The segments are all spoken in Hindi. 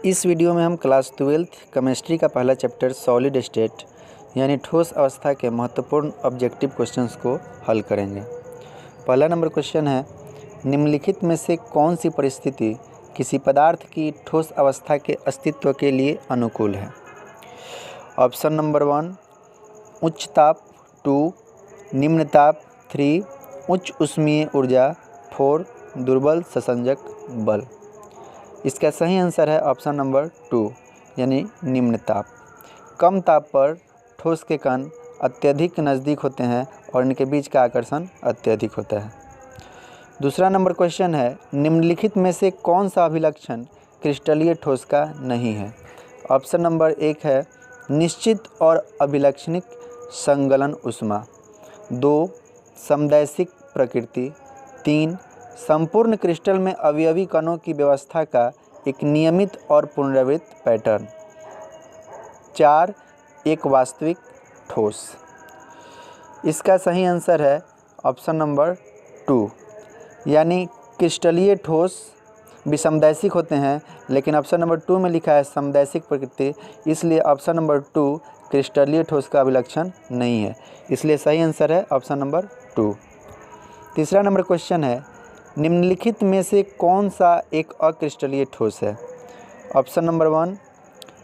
इस वीडियो में हम क्लास 12th केमिस्ट्री का पहला चैप्टर सॉलिड स्टेट यानी ठोस अवस्था के महत्वपूर्ण ऑब्जेक्टिव क्वेश्चंस को हल करेंगे। पहला नंबर क्वेश्चन है, निम्नलिखित में से कौन सी परिस्थिति किसी पदार्थ की ठोस अवस्था के अस्तित्व के लिए अनुकूल है। ऑप्शन नंबर 1 उच्च ताप, 2 निम्न ताप, 3 उच्च ऊष्मीय ऊर्जा, 4 दुर्बल संसंजक बल। इसका सही आंसर है ऑप्शन नंबर 2 यानी निम्न ताप। कम ताप पर ठोस के कण अत्यधिक नज़दीक होते हैं और इनके बीच का आकर्षण अत्यधिक होता है। दूसरा नंबर क्वेश्चन है, निम्नलिखित में से कौन सा अभिलक्षण क्रिस्टलीय ठोस का नहीं है। ऑप्शन नंबर 1 है निश्चित और अभिलक्षणिक संगलन ऊष्मा, 2 समदैशिक प्रकृति, 3 संपूर्ण क्रिस्टल में अवयवी कणों की व्यवस्था का एक नियमित और पुनरावृत्त पैटर्न, 4 एक वास्तविक ठोस। इसका सही आंसर है ऑप्शन नंबर 2 यानी क्रिस्टलीय ठोस भी समदैशिक होते हैं, लेकिन ऑप्शन नंबर 2 में लिखा है समदैशिक प्रकृति, इसलिए ऑप्शन नंबर 2 क्रिस्टलीय ठोस का अभिलक्षण नहीं है, इसलिए सही आंसर है ऑप्शन नंबर 2। तीसरा नंबर क्वेश्चन है, निम्नलिखित में से कौन सा एक अक्रिस्टलीय ठोस है। ऑप्शन नंबर 1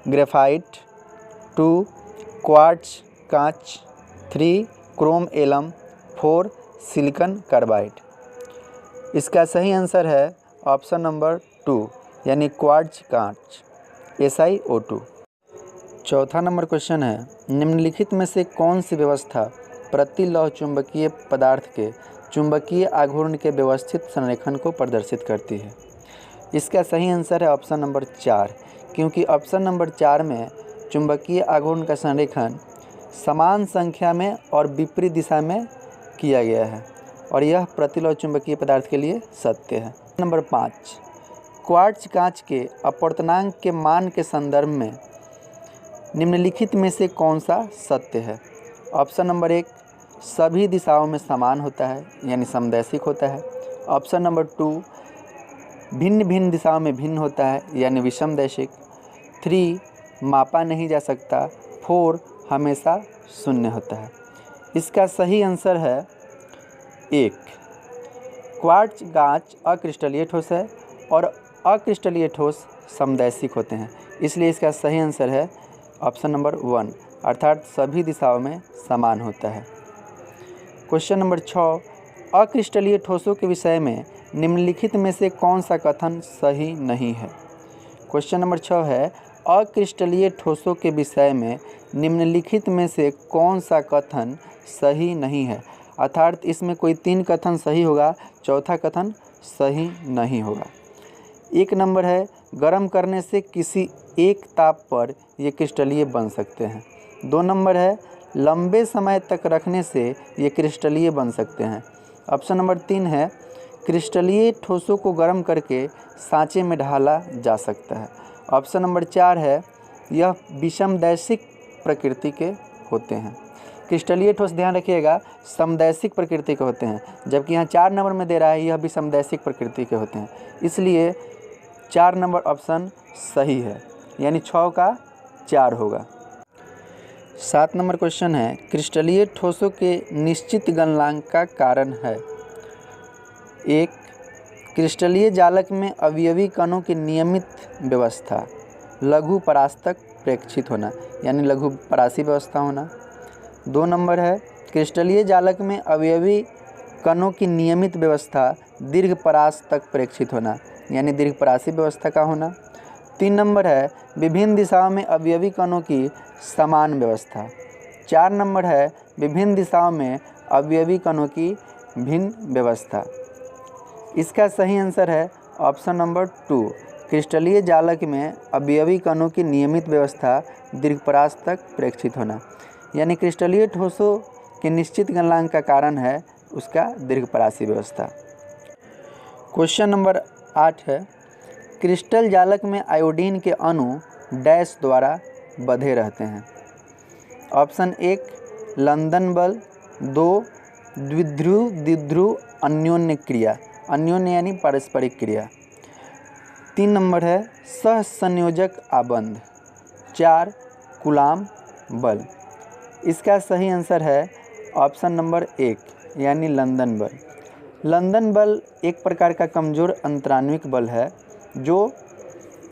ग्रेफाइट, 2 क्वार्ट्ज कांच, 3 क्रोम एलम, 4 सिलिकॉन कार्बाइड। इसका सही आंसर है ऑप्शन नंबर 2 यानी क्वार्ट्ज कांच, SiO2। चौथा नंबर क्वेश्चन है, निम्नलिखित में से कौन सी व्यवस्था प्रतिलौह चुंबकीय पदार्थ के चुंबकीय आघूर्ण के व्यवस्थित संरेखन को प्रदर्शित करती है। इसका सही आंसर है ऑप्शन नंबर 4, क्योंकि ऑप्शन नंबर 4 में चुंबकीय आघूर्ण का संरेखन समान संख्या में और विपरीत दिशा में किया गया है और यह प्रतिलौह चुंबकीय पदार्थ के लिए सत्य है। नंबर 5 क्वार्ट्ज कांच के अपवर्तनांक के मान के संदर्भ में निम्नलिखित में से कौन सा सत्य है। ऑप्शन नंबर 1 सभी दिशाओं में समान होता है यानी समदैशिक होता है। ऑप्शन नंबर 2 भिन्न भिन्न दिशाओं में भिन्न होता है यानी विषमदैशिक। 3 मापा नहीं जा सकता। 4 हमेशा शून्य होता है। इसका सही आंसर है 1 क्वार्ट्ज कांच अक्रिस्टलीय ठोस है और अक्रिस्टलीय ठोस समदैशिक होते हैं, इसलिए इसका सही आंसर है ऑप्शन नंबर 1 अर्थात सभी दिशाओं में समान होता है। क्वेश्चन नंबर 6 अक्रिस्टलीय ठोसों के विषय में निम्नलिखित में से कौन सा कथन सही नहीं है। क्वेश्चन नंबर 6 है अक्रिस्टलीय ठोसों के विषय में निम्नलिखित में से कौन सा कथन सही नहीं है, अर्थात इसमें कोई 3 कथन सही होगा, चौथा कथन सही नहीं होगा। 1 नंबर है गर्म करने से किसी एक ताप पर ये क्रिस्टलीय बन सकते हैं। 2 नंबर है लंबे समय तक रखने से ये क्रिस्टलीय बन सकते हैं। ऑप्शन नंबर 3 है क्रिस्टलीय ठोसों को गर्म करके सांचे में ढाला जा सकता है। ऑप्शन नंबर 4 है यह विषमदैशिक प्रकृति के होते हैं। क्रिस्टलीय ठोस ध्यान रखिएगा समदैशिक प्रकृति के होते हैं, जबकि यहाँ 4 नंबर में दे रहा है यह भी समदैशिक प्रकृति के होते हैं, इसलिए 4 नंबर ऑप्शन सही है यानी 6 का 4 होगा। 7 नंबर क्वेश्चन है, क्रिस्टलीय ठोसों के निश्चित गलनांक का कारण है। 1 क्रिस्टलीय जालक में अवयवी कणों की नियमित व्यवस्था, लघु परास्तक प्रेक्षित होना यानी लघु परासी व्यवस्था होना। 2 नंबर है क्रिस्टलीय जालक में अवयवी कणों की नियमित व्यवस्था, दीर्घ परास्तक प्रेक्षित होना यानी दीर्घ परासी व्यवस्था का होना। 3 नंबर है विभिन्न दिशाओं में अवयवी कणों की समान व्यवस्था। 4 नंबर है विभिन्न दिशाओं में अवयवी कणों की भिन्न व्यवस्था। इसका सही आंसर है ऑप्शन नंबर 2 क्रिस्टलीय जालक में अवयवी कणों की नियमित व्यवस्था, दीर्घपरास तक प्रेक्षित होना यानी क्रिस्टलीय ठोसों के निश्चित गलनांक का कारण है उसका दीर्घपरासी व्यवस्था। क्वेश्चन नंबर 8 है, क्रिस्टल जालक में आयोडीन के अणु डैश द्वारा बंधे रहते हैं। ऑप्शन 1 लंदन बल, 2 द्विध्रुव अन्योन्य क्रिया, अन्योन्य यानी पारस्परिक क्रिया, 3 नंबर है सहसंयोजक आबंध। 4 कूलाम बल। इसका सही आंसर है ऑप्शन नंबर 1 यानी लंदन बल। लंदन बल एक प्रकार का कमज़ोर अंतराण्विक बल है जो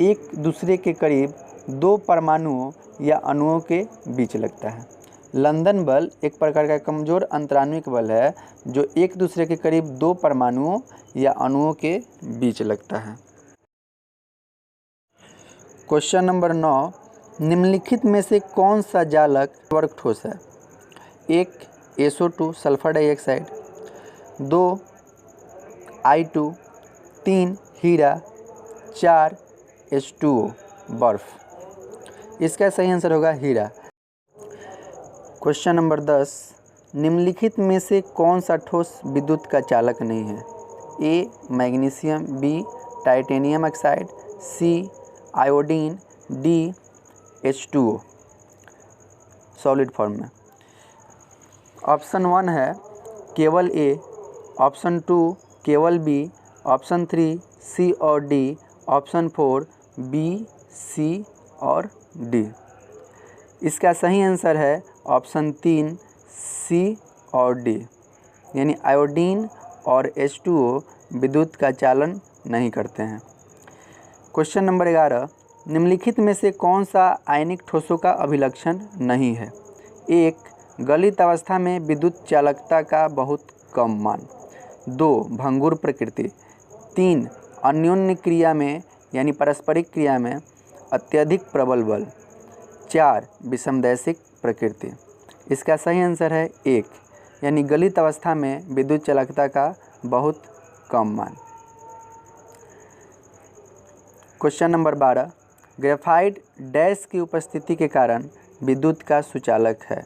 एक दूसरे के करीब दो परमाणुओं या अणुओं के बीच लगता है। लंदन बल एक प्रकार का कमज़ोर अंतराण्विक बल है जो एक दूसरे के करीब दो परमाणुओं या अणुओं के बीच लगता है। क्वेश्चन नंबर 9, निम्नलिखित में से कौन सा जालक वर्ग ठोस है? 1 SO2 सल्फर डाइऑक्साइड, 2 I2, 3 हीरा, 4 H2O बर्फ। इसका सही आंसर होगा हीरा। क्वेश्चन नंबर 10, निम्नलिखित में से कौन सा ठोस विद्युत का चालक नहीं है? A magnesium, B titanium oxide, C iodine, D H2O solid form में। ऑप्शन 1 है केवल A, ऑप्शन 2 केवल B, ऑप्शन 3 C और D, ऑप्शन 4 B, C और D। इसका सही आंसर है ऑप्शन 3 C और D, यानी आयोडीन और H2O विद्युत का चालन नहीं करते हैं। क्वेश्चन नंबर 11, निम्नलिखित में से कौन सा आयनिक ठोसों का अभिलक्षण नहीं है? 1 गलित अवस्था में विद्युत चालकता का बहुत कम मान, 2 भंगुर प्रकृति, 3 अन्योन्य क्रिया में यानी पारस्परिक क्रिया में अत्यधिक प्रबल बल, 4 विषमदैशिक प्रकृति। इसका सही आंसर है 1 यानी गलित अवस्था में विद्युत चालकता का बहुत कम मान। क्वेश्चन नंबर 12, ग्रेफाइट डैश की उपस्थिति के कारण विद्युत का सुचालक है?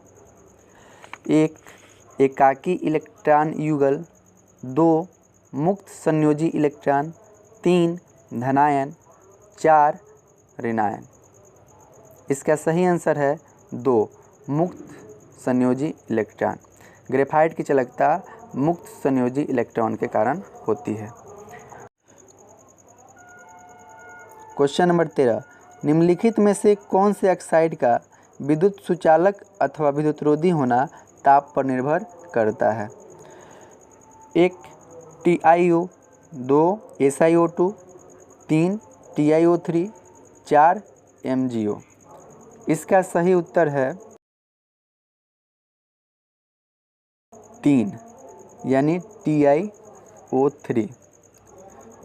1 एकाकी इलेक्ट्रॉन युगल, 2 मुक्त संयोजी इलेक्ट्रॉन, 3 धनायन, 4 ऋणायन। इसका सही आंसर है 2 मुक्त संयोजी इलेक्ट्रॉन। ग्रेफाइट की चालकता मुक्त संयोजी इलेक्ट्रॉन के कारण होती है। क्वेश्चन नंबर 13, निम्नलिखित में से कौन से ऑक्साइड का विद्युत सुचालक अथवा विद्युतरोधी होना ताप पर निर्भर करता है? 1 TiO, 2 SiO2, 3 TiO3, 4 MgO। इसका सही उत्तर है 3 यानी TiO3।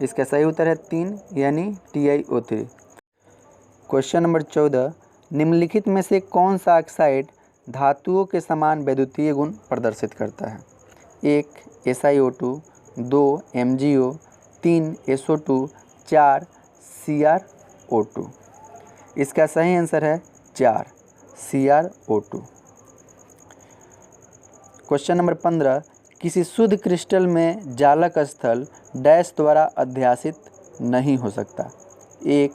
इसका सही उत्तर है 3 यानी TiO3। क्वेश्चन नंबर 14, निम्नलिखित में से कौन सा ऑक्साइड धातुओं के समान वैद्युतीय गुण प्रदर्शित करता है? 1 SiO2, 2 MgO, 3 SO2, 4 CrO2। इसका सही आंसर है 4 CrO2। क्वेश्चन नंबर 15, किसी शुद्ध क्रिस्टल में जालक स्थल डैश द्वारा अध्यासित नहीं हो सकता? 1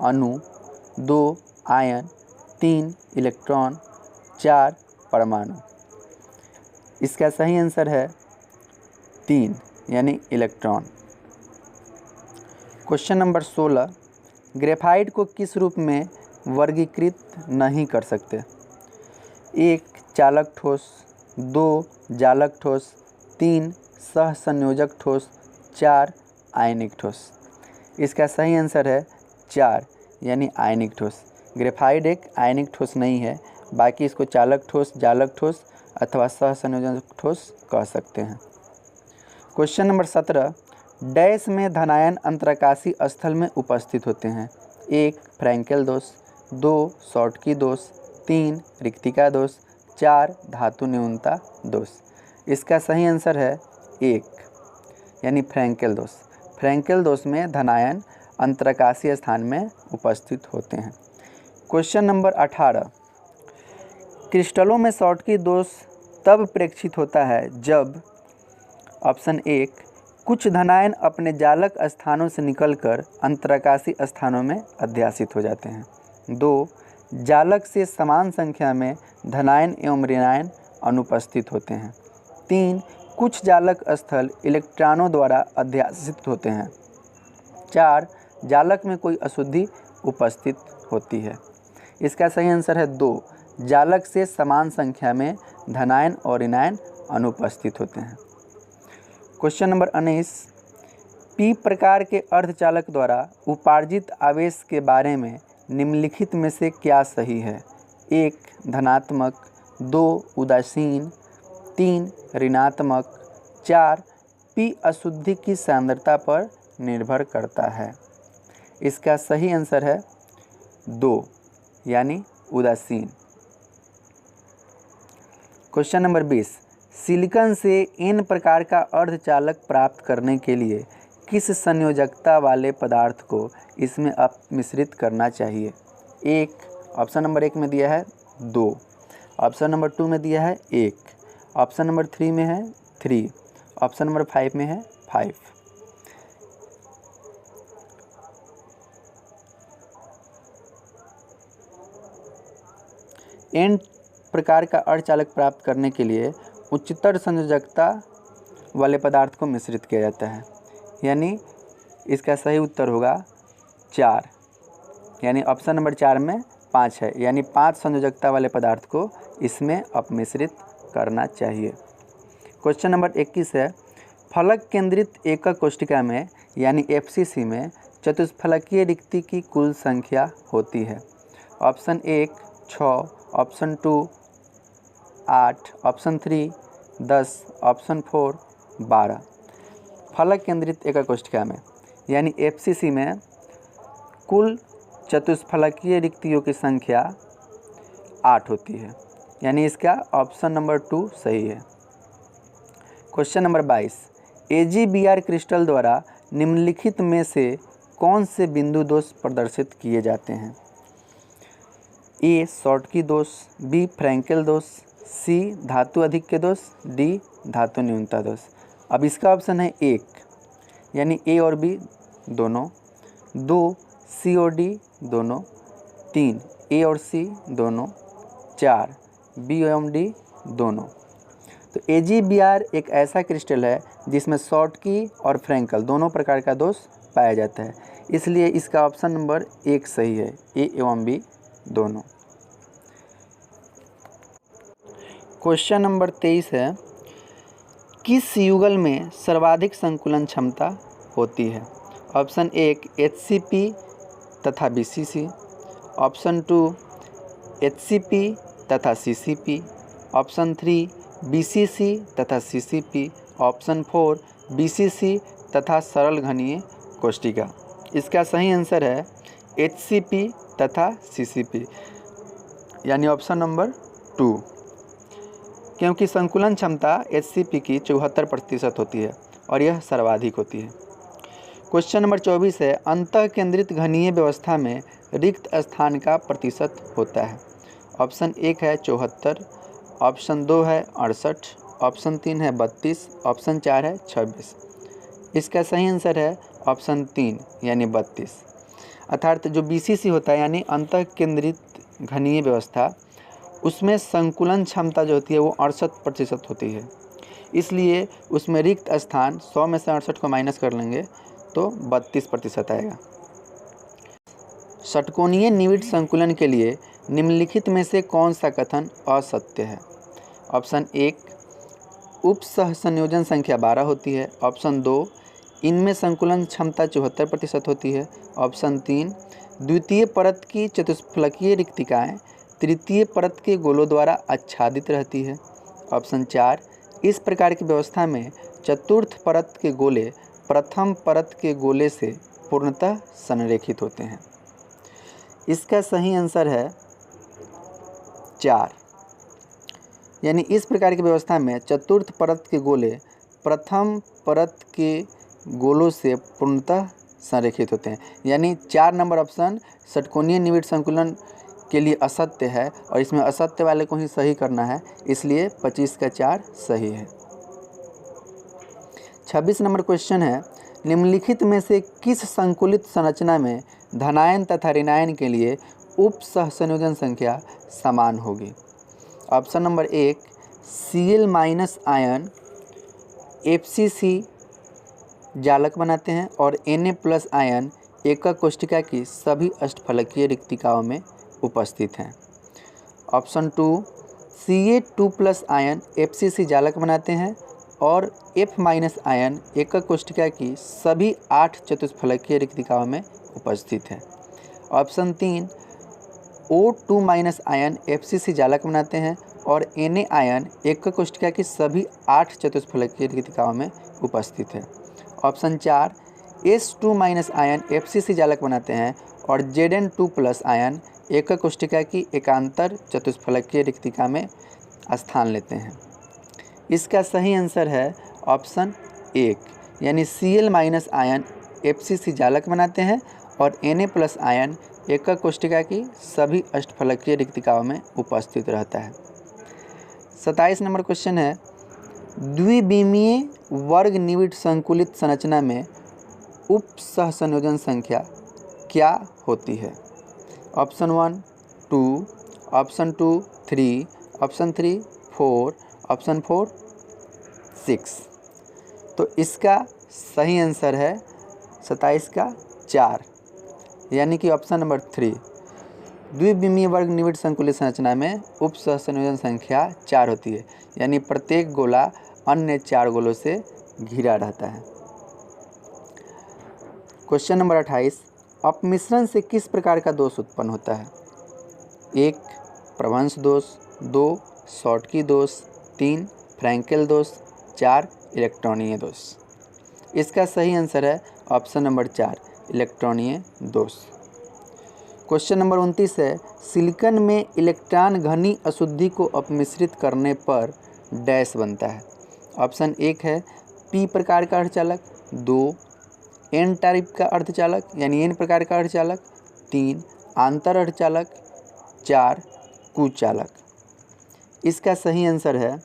अणु, 2 आयन, 3 इलेक्ट्रॉन, 4 परमाणु। इसका सही आंसर है 3 यानी इलेक्ट्रॉन। क्वेश्चन नंबर 16, ग्रेफाइट को किस रूप में वर्गीकृत नहीं कर सकते? 1 चालक ठोस, 2 जालक ठोस, 3 सहसंयोजक ठोस, 4 आयनिक ठोस। इसका सही आंसर है 4 यानी आयनिक ठोस। ग्रेफाइट एक आयनिक ठोस नहीं है, बाकी इसको चालक ठोस, जालक ठोस अथवा सहसंयोजक ठोस कह सकते हैं। क्वेश्चन नंबर 17, डैश में धनायन अंतराकाशी स्थल में उपस्थित होते हैं? 1 फ्रैंकेल दोष, 2 शॉर्टकी दोष, 3 रिक्तिका दोष, 4 धातु न्यूनता दोष। इसका सही आंसर है 1 यानी फ्रैंकेल दोष। फ्रैंकेल दोष में धनायन अंतराकाशीय स्थान में उपस्थित होते हैं। क्वेश्चन नंबर 18, क्रिस्टलों में शॉर्टकी दोष तब प्रेक्षित होता है जब ऑप्शन 1 कुछ धनायन अपने जालक स्थानों से निकलकर अंतराकाशी स्थानों में अध्यासित हो जाते हैं, 2 जालक से समान संख्या में धनायन एवं ऋणायन अनुपस्थित होते हैं, 3 कुछ जालक स्थल इलेक्ट्रॉनों द्वारा अध्यासित होते हैं, 4 जालक में कोई अशुद्धि उपस्थित होती है। इसका सही आंसर है 2, जालक से समान संख्या में धनायन और ऋणायन अनुपस्थित होते हैं। क्वेश्चन नंबर 19, पी प्रकार के अर्धचालक द्वारा उपार्जित आवेश के बारे में निम्नलिखित में से क्या सही है? 1 धनात्मक, 2 उदासीन, 3 ऋणात्मक, 4 पी अशुद्धि की सांद्रता पर निर्भर करता है। इसका सही आंसर है 2 यानी उदासीन। क्वेश्चन नंबर 20, सिलिकॉन से एन प्रकार का अर्धचालक प्राप्त करने के लिए किस संयोजकता वाले पदार्थ को इसमें अपमिश्रित करना चाहिए? 1 ऑप्शन नंबर 1 में दिया है 2, ऑप्शन नंबर 2 में दिया है 1, ऑप्शन नंबर 3 में है 3, ऑप्शन नंबर 5 में है 5। एन प्रकार का अर्धचालक प्राप्त करने के लिए उच्चतर संयोजकता वाले पदार्थ को मिश्रित किया जाता है, यानी इसका सही उत्तर होगा 4, यानी ऑप्शन नंबर 4 में 5 है, यानी 5 संयोजकता वाले पदार्थ को इसमें अपमिश्रित करना चाहिए। क्वेश्चन नंबर 21 है, फलक केंद्रित एकक कोष्ठिका में यानी FCC में चतुष्फलकीय रिक्ति की कुल संख्या होती है। Option 1 6, option 2 8, option 3 10, option 4 12। फलक केंद्रित एकक कोष्ठिका में यानी FCC में कुल चतुष्फलकीय रिक्तियों की संख्या 8 होती है, यानी इसका ऑप्शन नंबर 2 सही है। क्वेश्चन नंबर 22, AgBr क्रिस्टल द्वारा निम्नलिखित में से कौन से बिंदु दोष प्रदर्शित किए जाते हैं? A शॉर्टकी दोष, B फ्रैंकेल दोष, C धातु अधिक के दोष, D धातु न्यूनता दोष। अब इसका ऑप्शन है 1 यानी A और B दोनों, 2 C और D दोनों, 3 A और C दोनों, 4 B एवं D दोनों। तो AgBr एक ऐसा क्रिस्टल है जिसमें शॉर्टकी और फ्रैंकल दोनों प्रकार का दोष पाया जाता है, इसलिए इसका ऑप्शन नंबर 1 सही है, A एवं B दोनों। क्वेश्चन नंबर 23 है, किस युगल में सर्वाधिक संकुलन क्षमता होती है? ऑप्शन 1 HCP तथा BCC, ऑप्शन 2 HCP तथा CCP, ऑप्शन 3 BCC तथा CCP, ऑप्शन 4 BCC तथा सरल घनीय कोष्ठिका। इसका सही आंसर है HCP तथा CCP, यानी ऑप्शन नंबर 2, क्योंकि संकुलन क्षमता HCP की 74% होती है और यह सर्वाधिक होती है। क्वेश्चन नंबर 24 है, अंतः केंद्रित घनीय व्यवस्था में रिक्त स्थान का प्रतिशत होता है। ऑप्शन 1 है 74, ऑप्शन 2 है 68, ऑप्शन 3 है 32, ऑप्शन 4 है 26। इसका सही आंसर है ऑप्शन 3 यानी 32। अर्थात जो BCC होता है यानी अंतः केंद्रित घनीय व्यवस्था, उसमें संकुलन क्षमता जो होती है वो 68% होती है, इसलिए उसमें रिक्त स्थान 100 में से 68 को माइनस कर लेंगे तो 32% आएगा। षटकोणीय निविड़ संकुलन के लिए निम्नलिखित में से कौन सा कथन असत्य है? ऑप्शन 1 उप सह संयोजन संख्या 12 होती है, ऑप्शन 2 इनमें संकुलन क्षमता 74% होती है, ऑप्शन 3 द्वितीय परत की चतुष्फलकीय रिक्तिकाएँ तृतीय परत के गोलों द्वारा आच्छादित रहती है, ऑप्शन 4 इस प्रकार की व्यवस्था में चतुर्थ परत के गोले प्रथम परत के गोले से पूर्णतः संरेखित होते हैं। इसका सही आंसर है 4, यानी इस प्रकार की व्यवस्था में चतुर्थ परत के गोले प्रथम परत के गोलों से पूर्णतः संरेखित होते हैं, यानी 4 नंबर ऑप्शन षटकोणीय निविड़ संकुलन के लिए असत्य है और इसमें असत्य वाले को ही सही करना है, इसलिए 25 का 4 सही है। 26 नंबर क्वेश्चन है, निम्नलिखित में से किस संकुलित संरचना में धनायन तथा ऋणायन के लिए उप सहसंयोजन संख्या समान होगी? Option number 1 Cl minus ion FCC जालक बनाते हैं और Na प्लस आयन एकक कोष्ठिका की सभी अष्टफलकीय रिक्तिकाओं में उपस्थित हैं। ऑप्शन 2, Ca2+ आयन FCC जालक बनाते हैं और F- आयन एकक कोष्ठिका की सभी 8 चतुष्फलकीय रिक्तिकाओं में उपस्थित है। ऑप्शन 3, O2- आयन FCC जालक बनाते हैं और Na आयन एकक कोष्ठिका की सभी 8 चतुष्फलकीय रिक्तिकाओं में उपस्थित है। ऑप्शन 4, S2- आयन FCC जालक बनाते हैं और Zn2+ आयन एकक कोष्ठिका की एकांतर चतुष्फलकीय रिक्तिका में स्थान लेते हैं। इसका सही आंसर है ऑप्शन 1, यानी Cl- आयन FCC जालक बनाते हैं और Na+ आयन एकक कोष्ठिका की सभी अष्टफलकीय रिक्तिकाओं में उपस्थित रहता है। 27 नंबर क्वेश्चन है, द्विविमीय वर्ग निविड संकुलित संरचना में उप सहसंयोजन संख्या क्या होती है? Option 1 2, option 2 3, option 3 4, option 4 6। तो इसका सही आंसर है 27 का 4, यानी कि ऑप्शन नंबर 3। द्विविमीय वर्ग निविड संकुलित संरचना में उप सहसंयोजन संख्या 4 होती है, यानी प्रत्येक गोला अन्य 4 गोलों से घिरा रहता है। क्वेश्चन नंबर 28, अपमिश्रण से किस प्रकार का दोष उत्पन्न होता है? 1 प्रवंश दोष, 2 शॉर्टकी दोष, 3 फ्रैंकेल दोष, 4 इलेक्ट्रॉनीय दोष। इसका सही आंसर है ऑप्शन नंबर 4 इलेक्ट्रॉनीय दोष। क्वेश्चन नंबर 29 है, सिलिकॉन में इलेक्ट्रॉन घनी अशुद्धि को अपमिश्रित करने पर डैश बनता है। ऑप्शन 1 है पी प्रकार का अर्धचालक, 2 एन टाइप का अर्धचालक यानी एन प्रकार का अर्धचालक, 3 आंतर अर्धचालक, 4 कुचालक। इसका सही आंसर है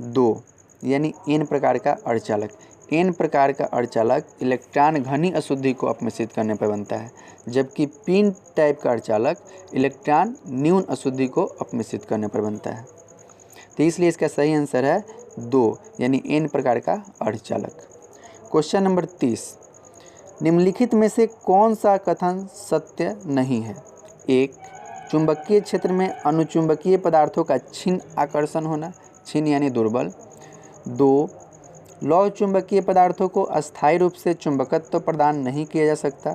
2, यानी एन प्रकार का अर्धचालक। एन प्रकार का अर्धचालक इलेक्ट्रॉन घनी अशुद्धि को अपमिश्रित करने पर बनता है, जबकि पी टाइप का अर्धचालक इलेक्ट्रॉन न्यून अशुद्धि को अपमिश्रित करने पर बनता है। तो इसलिए इसका सही आंसर है 2, यानी एन प्रकार का अर्धचालक। क्वेश्चन नंबर 30, निम्नलिखित में से कौन सा कथन सत्य नहीं है? 1 चुंबकीय क्षेत्र में अनुचुंबकीय पदार्थों का क्षीण आकर्षण होना, क्षीण यानी दुर्बल। 2 लौह चुंबकीय पदार्थों को अस्थायी रूप से चुंबकत्व प्रदान नहीं किया जा सकता।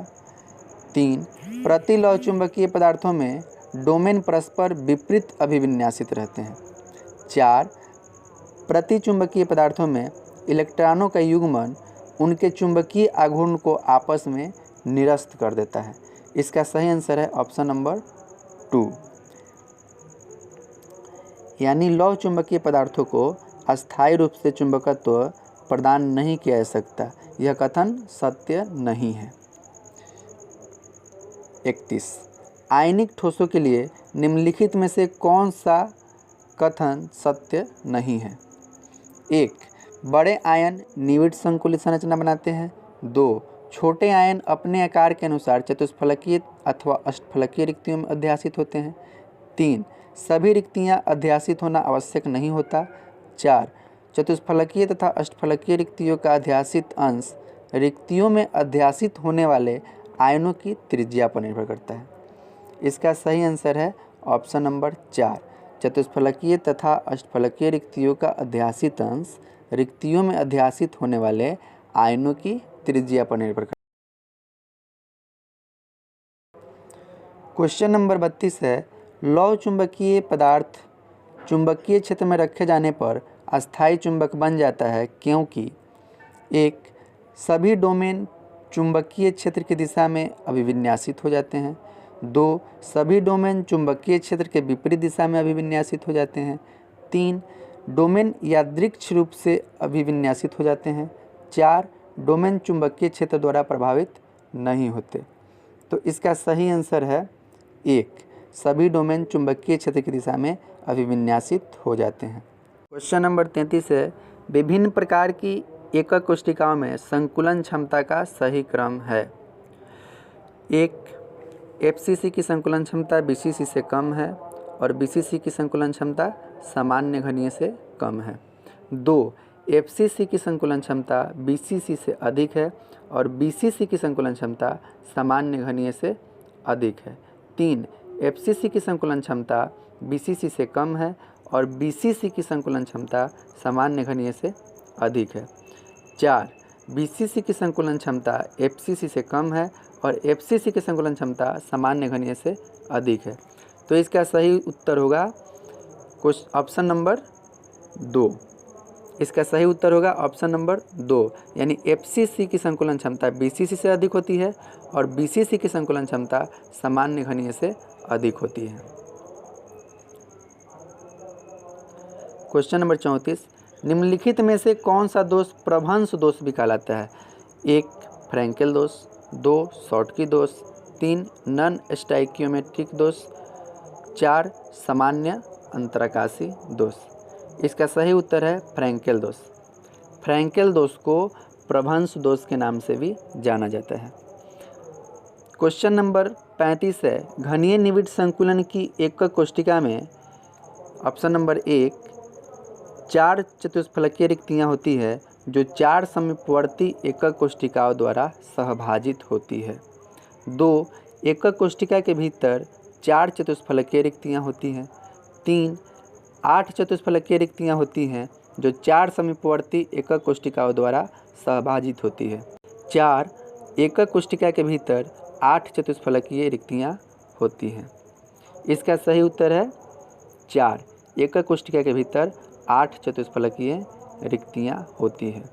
3 प्रति लौह चुंबकीय पदार्थों में डोमेन परस्पर विपरीत अभिविन्यासित रहते हैं। 4 प्रति चुंबकीय पदार्थों में इलेक्ट्रॉनों का युग्मन उनके चुंबकीय आघूर्ण को आपस में निरस्त कर देता है। इसका सही आंसर है ऑप्शन नंबर 2, यानी लौह चुंबकीय पदार्थों को अस्थायी रूप से चुंबकत्व प्रदान नहीं किया जा सकता, यह कथन सत्य नहीं है। 31 आयनिक ठोसों के लिए निम्नलिखित में से कौन सा कथन सत्य नहीं है? 1 बड़े आयन निविड संकुलित संरचना बनाते हैं। 2 छोटे आयन अपने आकार के अनुसार चतुष्फलकीय अथवा अष्टफलकीय रिक्तियों में अध्यासित होते हैं। 3 सभी रिक्तियां अध्यासित होना आवश्यक नहीं होता। 4 चतुष्फलकीय तथा अष्टफलकीय रिक्तियों का अध्यासित अंश रिक्तियों में अध्यासित होने वाले आयनों की त्रिज्या पर निर्भर करता है। इसका सही आंसर है ऑप्शन नंबर 4 चतुष्फलकीय तथा अष्टफलकीय रिक्तियों का अध्यासित अंश रिक्तियों में अध्यासित होने वाले आयनों की त्रिज्या पर निर्भर करता है। क्वेश्चन नंबर 32 है, लौह चुंबकीय पदार्थ चुंबकीय क्षेत्र में रखे जाने पर अस्थायी चुंबक बन जाता है क्योंकि 1 सभी डोमेन चुंबकीय क्षेत्र की दिशा में अभिविन्यासित हो जाते हैं। 2 सभी डोमेन चुंबकीय क्षेत्र के विपरीत दिशा में अभिविन्यासित हो जाते हैं। 3 डोमेन यादृच्छिक रूप से अभिविन्यासित हो जाते हैं। 4 डोमेन चुंबकीय क्षेत्र द्वारा प्रभावित नहीं होते। तो इसका सही आंसर है 1 सभी डोमेन चुंबकीय क्षेत्र की दिशा में अभिविन्यासित हो जाते हैं। क्वेश्चन नंबर 33 है, विभिन्न प्रकार की एकक कोष्ठिकाओं में संकुलन क्षमता का सही क्रम है। 1 FCC की संकुलन क्षमता BCC से कम है और BCC की संकुलन क्षमता सामान्य घनीय से कम है। 2 FCC की संकुलन क्षमता BCC से अधिक है और BCC की संकुलन क्षमता सामान्य घनीय से अधिक है। 3, FCC की संकुलन क्षमता BCC से कम है और BCC की संकुलन क्षमता सामान्य घनीय से अधिक है। 4, BCC की संकुलन क्षमता FCC से कम है और FCC की संकुलन क्षमता सामान्य घनीय से अधिक है। तो इसका सही उत्तर होगा ऑप्शन नंबर 2। इसका सही उत्तर होगा ऑप्शन नंबर 2, यानी FCC की संकुलन क्षमता BCC से अधिक होती है और BCC की संकुलन क्षमता सामान्य घनीय से अधिक होती है। क्वेश्चन नंबर 34, निम्नलिखित में से कौन सा दोष प्रभंश दोष भी कहलाता है? 1, फ्रैंकेल दोष, 2, शॉर्टकी दोष, 3, नॉन स्टोइकियोमेट्रिक दोष, 4, सामान्य अंतराकाशी दोष। इसका सही उत्तर है फ्रैंकेल दोष। फ्रैंकेल दोष को प्रभंश दोष के नाम से भी जाना जाता है। क्वेश्चन नंबर 35 है, घनीय निविड़ संकुलन की एकक कोष्ठिका में ऑप्शन नंबर 1, 4 चतुष्फलकीय रिक्तियाँ होती है जो 4 समीपवर्ती एकक कोष्ठिकाओं द्वारा सहभाजित होती है। 2, एकक कोष्ठिका के भीतर 4 चतुष्फलकीय रिक्तियाँ होती हैं। 3, 8 चतुष्फलकीय रिक्तियाँ होती हैं जो 4 समीपवर्ती एकक कोष्ठिकाओं द्वारा सहभाजित होती है। 4, एकक कोष्ठिका के भीतर 8 चतुष्फलकीय रिक्तियाँ होती हैं। इसका सही उत्तर है 4, एकक कोष्ठिका के भीतर 8 चतुष्फलकीय रिक्तियाँ होती हैं।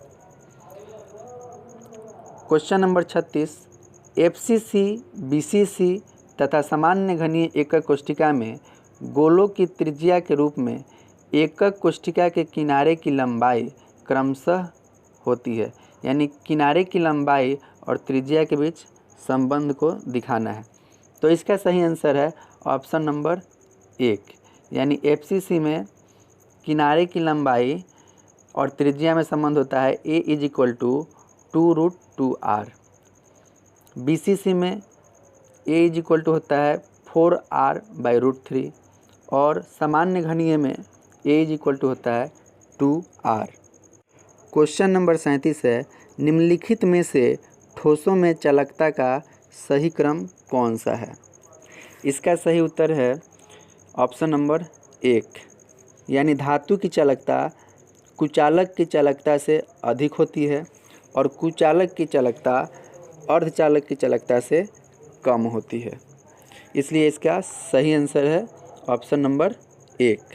क्वेश्चन नंबर 36, FCC, BCC तथा सामान्य घनीय एकक कोष्ठिका में गोलों की त्रिज्या के रूप में एकक कोष्ठिका के किनारे की लंबाई क्रमशः होती है, यानी किनारे की लंबाई और त्रिज्या के बीच संबंध को दिखाना है। तो इसका सही आंसर है ऑप्शन नंबर 1, यानी FCC में किनारे की लंबाई और त्रिज्या में संबंध होता है A = 2√2r। BCC में A = होता है 4r/√3 और सामान्य घनीय में A = होता है 2r। क्वेश्चन नंबर 37 है, निम्नलिखित में से ठोसों में चालकता का सही क्रम कौन सा है? इसका सही उत्तर है ऑप्शन नंबर 1, यानी धातु की चालकता कुचालक की चालकता से अधिक होती है और कुचालक की चालकता अर्धचालक की चालकता से कम होती है। इसलिए इसका सही आंसर है ऑप्शन नंबर 1।